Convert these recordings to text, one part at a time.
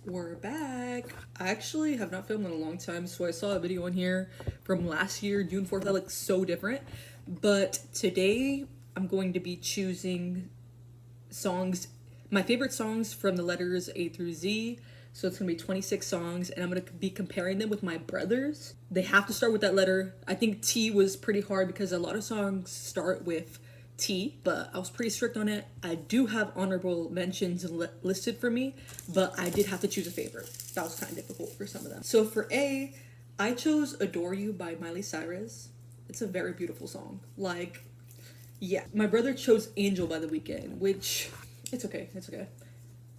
We're back. I actually have not filmed in a long time, so I saw a video on here from last year, June 4th, that looks so different. But today, I'm going to be choosing songs, my favorite songs from the letters A through Z. So it's gonna be 26 songs, and I'm gonna be comparing them with my brothers. They have to start with that letter. I think T was pretty hard because a lot of songs start with T, but I was pretty strict on it. I do have honorable mentions listed for me, but I did have to choose a favorite. That was kind of difficult for some of them. So for A, I chose Adore You by Miley Cyrus. It's a very beautiful song. Like, yeah. My brother chose Angel by The Weeknd, which, it's okay, it's okay.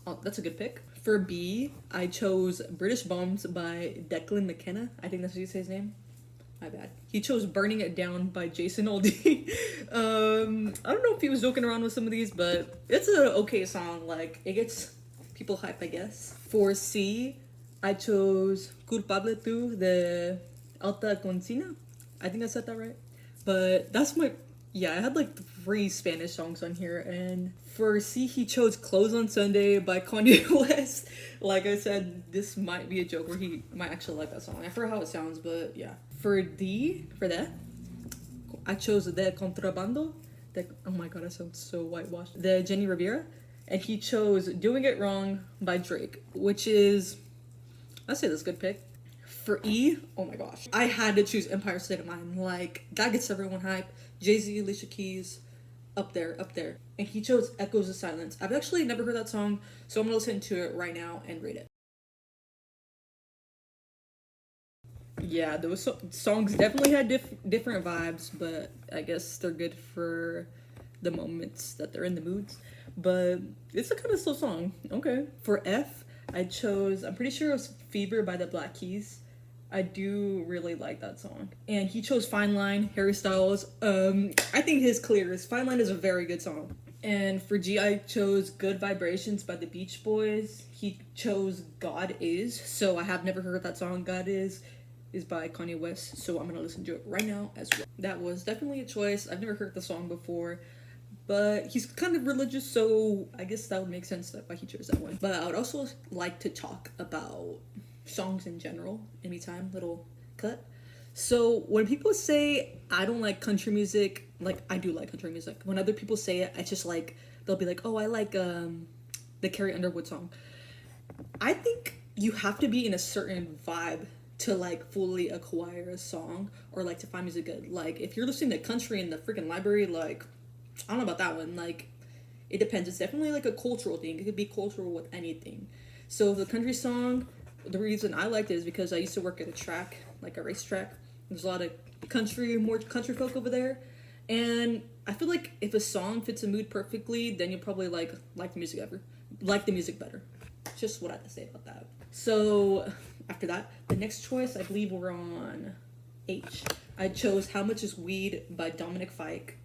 Oh, that's a good pick. For B, I chose British Bums by Declan McKenna. I think that's how you say his name. My bad. He chose Burning It Down by Jason Aldean. I don't know if he was joking around with some of these, but it's an okay song. Like, it gets people hype, I guess. For C, I chose Culpable Tu de Alta Concina. I think I said that right. But that's my... Yeah, I had like 3 Spanish songs on here, and for C, he chose Close on Sunday by Kanye West. Like I said, this might be a joke where he might actually like that song. I forgot how it sounds, but yeah. For D, for that, I chose De Contrabando. Oh my god, I sound so whitewashed. The Jenny Rivera. And he chose Doing It Wrong by Drake, which is, I'd say that's a good pick. For E, oh my gosh, I had to choose Empire State of Mind. Like, that gets everyone hype. Jay-Z, Alicia Keys, up there, up there. And he chose Echoes of Silence. I've actually never heard that song, so I'm gonna listen to it right now and rate it. Yeah, those songs definitely had different vibes, but I guess they're good for the moments that they're in the moods. But it's a kind of slow song. Okay. For F, I chose, I'm pretty sure it was Fever by the Black Keys. I do really like that song. And he chose Fine Line, Harry Styles. I think his clears. Fine Line is a very good song. And for G, I chose Good Vibrations by the Beach Boys. He chose God Is. So I have never heard that song. God is by Kanye West. So I'm going to listen to it right now as well. That was definitely a choice. I've never heard the song before. But he's kind of religious, so I guess that would make sense that why he chose that one. But I would also like to talk about songs in general anytime, little cut. So when people say I don't like country music, like, I do like country music. When other people say it, I just like, they'll be like, oh, I like the Carrie Underwood song. I think you have to be in a certain vibe to like fully acquire a song or like to find music good. Like, if you're listening to country in the freaking library, like, I don't know about that one. Like, it depends. It's definitely like a cultural thing. It could be cultural with anything. So the country song, the reason I liked it is because I used to work at a track, like a racetrack. There's a lot of more country folk over there. And I feel like if a song fits a mood perfectly, then you'll probably like the music better. Just what I have to say about that. So after that, the next choice, I believe we're on H. I chose How Much Is Weed by Dominic Fike.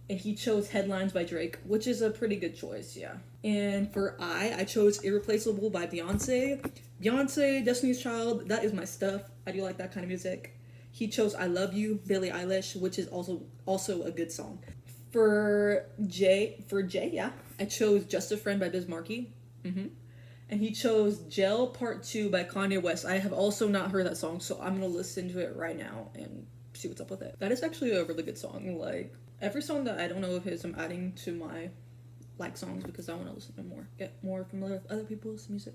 And he chose Headlines by Drake, which is a pretty good choice, yeah. And for I chose Irreplaceable by Beyonce. Beyonce, Destiny's Child, that is my stuff. I do like that kind of music. He chose I Love You, Billie Eilish, which is also a good song. For J, yeah, I chose Just a Friend by Biz Markie. And he chose Gel Part 2 by Kanye West. I have also not heard that song, so I'm gonna listen to it right now and see what's up with it. That is actually a really good song. Like, every song that I don't know of his, I'm adding to my like songs because I want to listen to more, get more familiar with other people's music.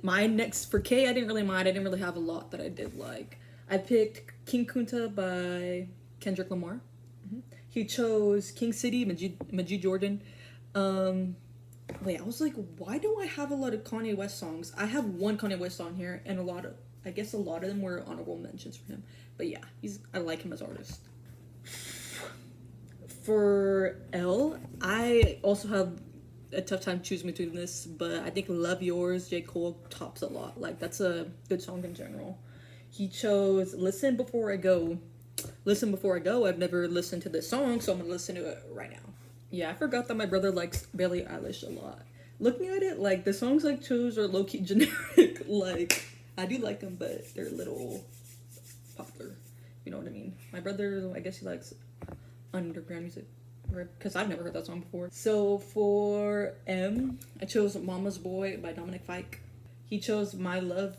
My next for K, I didn't really mind. I didn't really have a lot that I did like. I picked King Kunta by Kendrick Lamar. He chose King City, Majid Jordan. Wait, I was like, why do I have a lot of Kanye West songs? I have one Kanye West song here, and I guess a lot of them were honorable mentions for him. But yeah, I like him as artist. For L, I also have a tough time choosing between this, but I think Love Yours, J. Cole tops a lot. Like, that's a good song in general. He chose Listen Before I Go. Listen Before I Go, I've never listened to this song, so I'm gonna listen to it right now. Yeah, I forgot that my brother likes Billie Eilish a lot. Looking at it, like, the songs I chose are low-key generic. Like, I do like them, but they're a little popular. You know what I mean? My brother, I guess he likes underground music, because I've never heard that song before. So for M, I chose Mama's Boy by Dominic Fike. He chose My Love,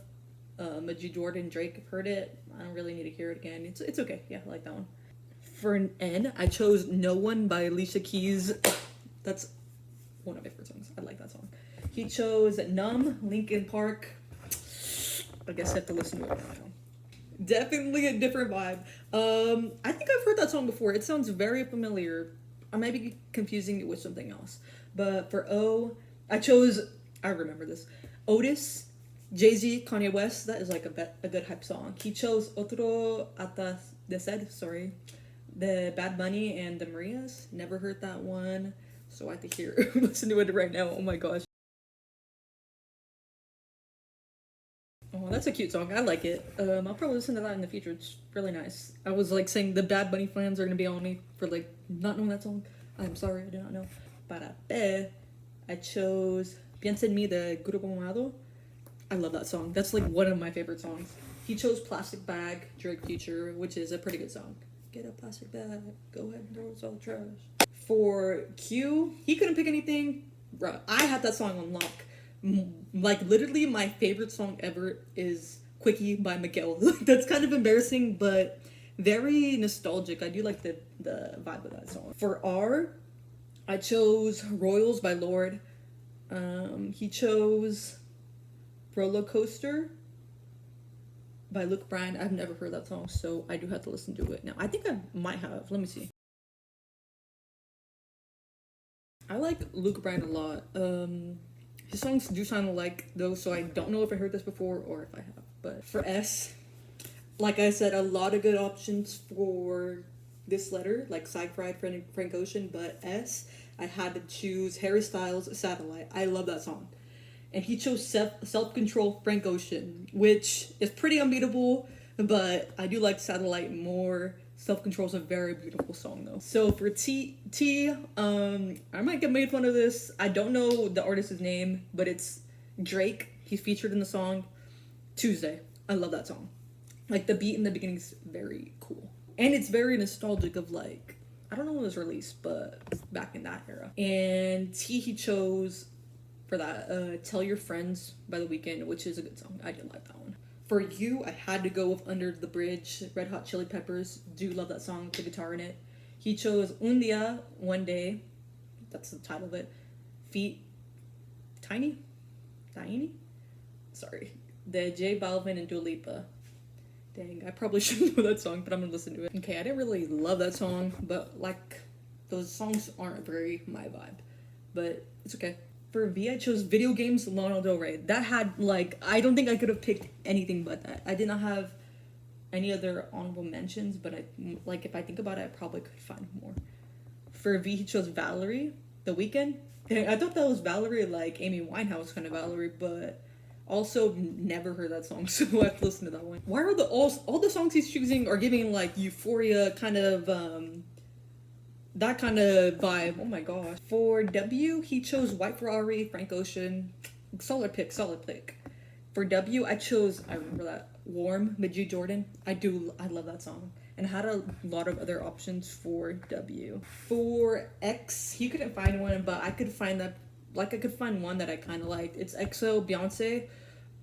Majid Jordan Drake. I've heard it. I don't really need to hear it again. It's okay. Yeah, I like that one. For an N, I chose No One by Alicia Keys. That's one of my favorite songs. I like that song. He chose Numb, Linkin Park. I guess I have to listen to it now. Definitely a different vibe. I think I've heard that song before. It sounds very familiar. I might be confusing it with something else. But for O, I remember this. Otis, Jay-Z, Kanye West. That is like a good hype song. He chose Otro Hasta de Sed, sorry. The Bad Bunny and the Marias. Never heard that one. So I have to listen to it right now. Oh my gosh. Oh, that's a cute song. I like it. I'll probably listen to that in the future. It's really nice. I was like saying the Bad Bunny fans are gonna be on me for like not knowing that song. I'm sorry, I did not know. Para Pe, I chose Piensa en mí de Grupo Mamado. I love that song. That's like one of my favorite songs. He chose Plastic Bag, Drake Future, which is a pretty good song. Get a plastic bag, go ahead and throw it all the trash. For Q, he couldn't pick anything. Bro, I had that song on lock. Like literally my favorite song ever is Quickie by Miguel. That's kind of embarrassing, but very nostalgic. I do like the vibe of that song. For R, I chose Royals by Lorde. He chose Roller Coaster by Luke Bryan. I've never heard that song, so I do have to listen to it now. I think I might have. Let me see. I like Luke Bryan a lot. His songs do sound alike though, so I don't know if I heard this before or if I have. But for S, like I said, a lot of good options for this letter, like Sci-Fi, Frank Ocean, but S, I had to choose Harry Styles' Satellite. I love that song. And he chose Self-Control, Frank Ocean, which is pretty unbeatable, but I do like Satellite more. Self-Control is a very beautiful song though. So for T, I might get made fun of this. I don't know the artist's name, but it's Drake. He's featured in the song Tuesday. I love that song. Like the beat in the beginning is very cool. And it's very nostalgic of like, I don't know when it was released, but back in that era. And he chose for that Tell Your Friends by The Weeknd, which is a good song. I did like that one. For You, I had to go with Under the Bridge, Red Hot Chili Peppers. Do love that song, the guitar in it. He chose Un Dia, One Day. That's the title of it. Feet, Tiny? Sorry. The J Balvin and Dua Lipa. Dang, I probably shouldn't know that song, but I'm gonna listen to it. Okay, I didn't really love that song, but like, those songs aren't very my vibe. But it's okay. For V, I chose Video Games, Lana Del Rey. That had, like, I don't think I could have picked anything but that. I did not have any other honorable mentions, but like, if I think about it, I probably could find more. For V, he chose Valerie, The Weeknd. I thought that was Valerie, like Amy Winehouse kind of Valerie, but also never heard that song, so I have to listen to that one. Why are all the songs he's choosing are giving, like, Euphoria kind of, that kind of vibe. Oh my gosh. For W, he chose White Ferrari, Frank Ocean. Solid pick. For W, I remember that, Warm, Majid Jordan. I love that song. And I had a lot of other options for W. For X, he couldn't find one, but I could find one that I kind of liked. It's EXO, Beyonce.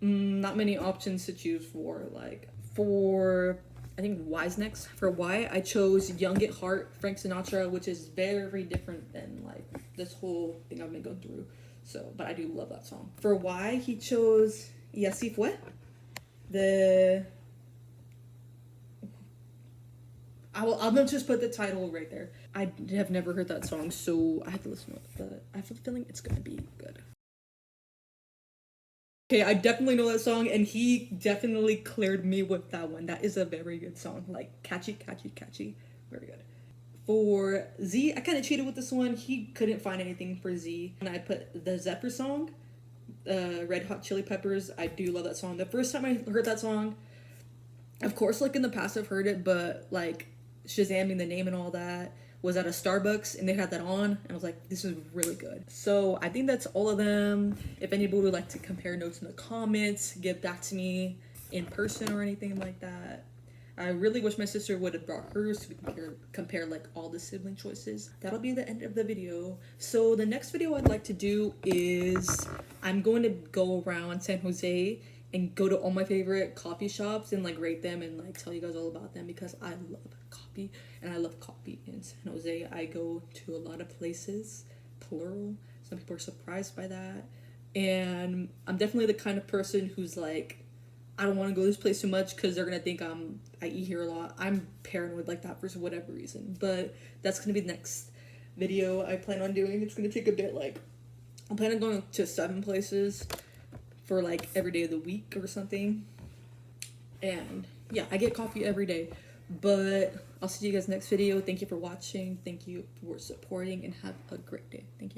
Not many options to choose for. Like, for I think Y's next. For Y, I chose Young at Heart, Frank Sinatra, which is very different than like this whole thing I've been going through. So, but I do love that song. For Y, he chose Y Así Fue. I'm gonna just put the title right there. I have never heard that song, so I have to listen to it, but I have a feeling it's gonna be good. Okay, I definitely know that song, and he definitely cleared me with that one. That is a very good song. Like, catchy. Very good. For Z, I kind of cheated with this one. He couldn't find anything for Z. And I put the Zephyr song, Red Hot Chili Peppers. I do love that song. The first time I heard that song, of course, like in the past I've heard it, but like Shazamming the name and all that, was at a Starbucks and they had that on, and I was like, this is really good. So I think that's all of them. If anybody would like to compare notes in the comments, get back to me in person or anything like that. I really wish my sister would have brought hers so we can compare like all the sibling choices. That'll be the end of the video. So the next video I'd like to do is I'm going to go around San Jose and go to all my favorite coffee shops and like rate them and like tell you guys all about them because I love coffee and I love coffee in San Jose. I go to a lot of places, plural. Some people are surprised by that. And I'm definitely the kind of person who's like, I don't want to go to this place too much because they're gonna think I eat here a lot. I'm paranoid like that for whatever reason. But that's gonna be the next video I plan on doing. It's gonna take a bit. Like I'm planning on going to 7 places for like every day of the week or something. And yeah, I get coffee every day. But I'll see you guys next video. Thank you for watching. Thank you for supporting and have a great day. Thank you.